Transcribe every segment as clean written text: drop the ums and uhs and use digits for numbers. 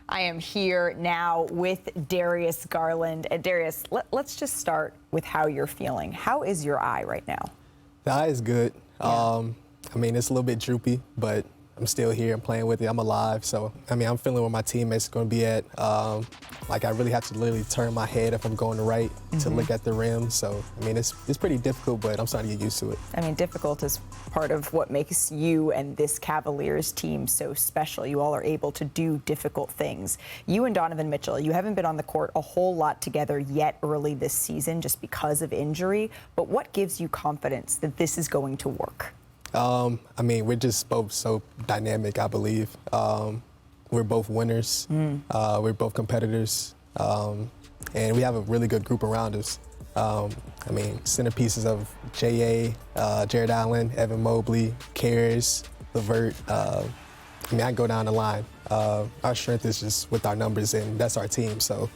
I am here now with Darius Garland. And Darius, let's just start with how you're feeling. How is your eye right now? The eye is good. Yeah. I mean, it's a little bit droopy, but I'm still here. I'm playing with it. I'm alive. So, I mean, I'm feeling where my teammates are going to be at. Like, I really have to literally turn my head if I'm going to right to look at the rim. So, I mean, it's pretty difficult, but I'm starting to get used to it. I mean, difficult is part of what makes you and this Cavaliers team so special. You all are able to do difficult things. You and Donovan Mitchell, you haven't been on the court a whole lot together yet early this season just because of injury. But what gives you confidence that this is going to work? I mean, we're just both so dynamic, I believe. We're both winners. We're both competitors. And we have a really good group around us. I mean, centerpieces of J.A., Jared Allen, Evan Mobley, Cares, LeVert. I mean, I can go down the line. Our strength is just with our numbers, and that's our team. So,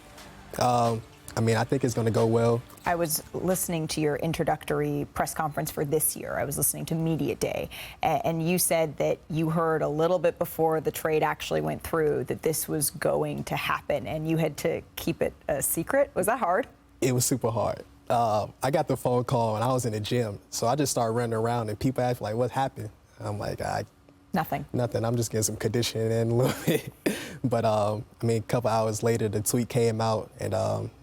I mean, I think it's going to go well. I was listening to your introductory press conference for this year. I was listening to Media Day, and you said that you heard a little bit before the trade actually went through that this was going to happen, and you had to keep it a secret. Was that hard? It was super hard. I got the phone call, and I was in the gym, so I just started running around, and people asked, like, what happened? I'm like, Nothing. I'm just getting some conditioning in a little bit. But, I mean, a couple hours later, the tweet came out, and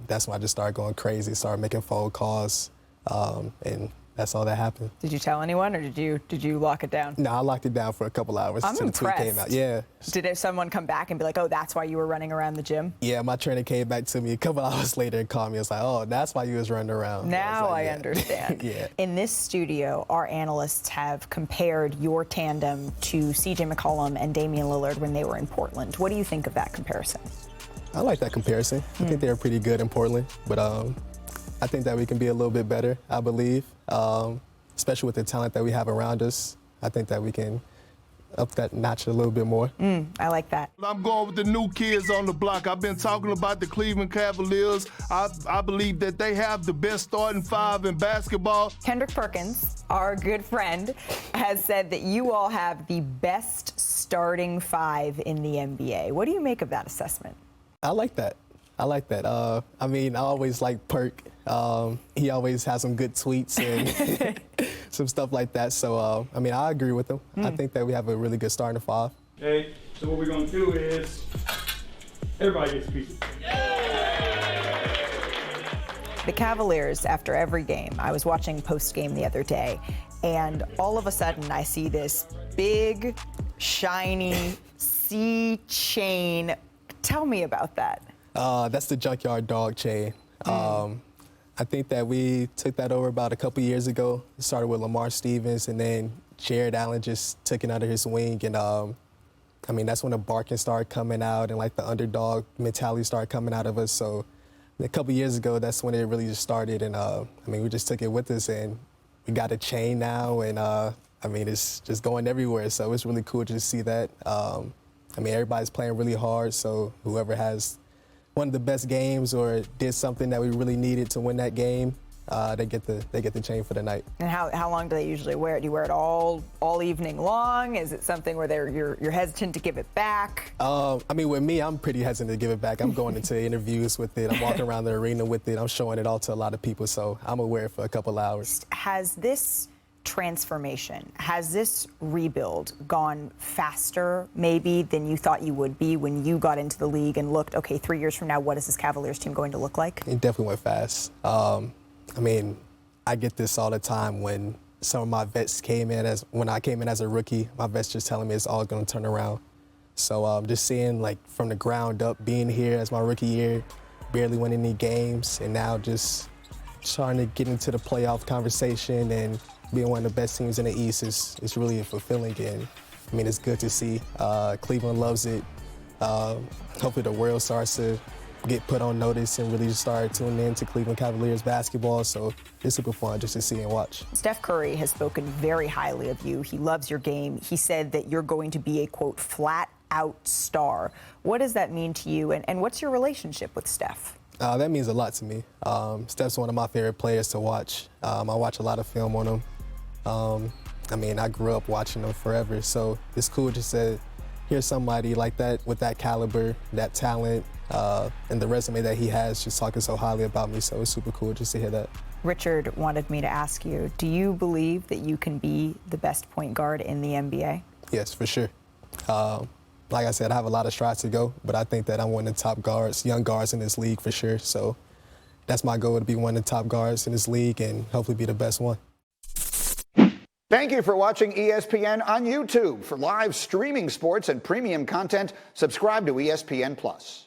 that's when I just started going crazy, started making phone calls, and that's all that happened. Did you tell anyone, or did you lock it down? No, I locked it down for a couple hours until the tweet came out. Yeah. Did someone come back and be like, oh, that's why you were running around the gym? Yeah, my trainer came back to me a couple hours later and called me. It's like, oh, that's why you was running around. Now I yeah. understand. Yeah. In this studio, our analysts have compared your tandem to C.J. McCollum and Damian Lillard when they were in Portland. What do you think of that comparison? I like that comparison. I think they're pretty good in Portland, but I think that we can be a little bit better, I believe, especially with the talent that we have around us. I think that we can up that notch a little bit more. I like that. I'm going with the new kids on the block. I've been talking about the Cleveland Cavaliers. I believe that they have the best starting five in basketball. Kendrick Perkins, our good friend, has said that you all have the best starting five in the NBA. What do you make of that assessment? I like that. I mean, I always like Perk. He always has some good tweets and some stuff like that. So, I mean, I agree with him. I think that we have a really good starting five. Okay, so what we're going to do is everybody gets a piece of cake. The Cavaliers, after every game, I was watching post-game the other day, and all of a sudden I see this big, shiny C chain. Tell me about that. That's the Junkyard Dog chain. I think that we took that over about a couple years ago. It started with Lamar Stevens, and then Jared Allen just took it under his wing. And, I mean, that's when the barking started coming out and, like, the underdog mentality started coming out of us. So a couple years ago, that's when it really just started. And, I mean, we just took it with us, and we got a chain now. And, I mean, it's just going everywhere. So it's really cool to see that. I mean, everybody's playing really hard, so whoever has one of the best games or did something that we really needed to win that game, they get the chain for the night. And how long do they usually wear it? Do you wear it all evening long? Is it something where you're hesitant to give it back? I mean, with me, I'm pretty hesitant to give it back. I'm going into interviews with it. I'm walking around the arena with it. I'm showing it all to a lot of people, so I'm gonna wear it for a couple hours. Has this transformation, has this rebuild gone faster maybe than you thought you would be when you got into the league and looked, okay, 3 years from now, what is this Cavaliers team going to look like? It definitely went fast. I mean, I get this all the time when some of my vets came in when I came in as a rookie, my vets just telling me it's all going to turn around. So just seeing, like, from the ground up, being here as my rookie year, barely winning any games, and now just starting to get into the playoff conversation and being one of the best teams in the East is really fulfilling. And I mean, it's good to see. Cleveland loves it. Hopefully the world starts to get put on notice and really just start tuning in to Cleveland Cavaliers basketball. So it's super fun just to see and watch. Steph Curry has spoken very highly of you. He loves your game. He said that you're going to be a, quote, flat-out star. What does that mean to you, and what's your relationship with Steph? That means a lot to me. Steph's one of my favorite players to watch. I watch a lot of film on him. I mean, I grew up watching him forever, so it's cool just to hear hear somebody like that with that caliber, that talent, and the resume that he has just talking so highly about me. So it's super cool just to hear that. Richard wanted me to ask you, do you believe that you can be the best point guard in the NBA? Yes, for sure. Like I said, I have a lot of strides to go, but I think that I'm one of the top guards, young guards in this league for sure. So that's my goal, to be one of the top guards in this league and hopefully be the best one. Thank you for watching ESPN on YouTube. For live streaming sports and premium content, subscribe to ESPN+.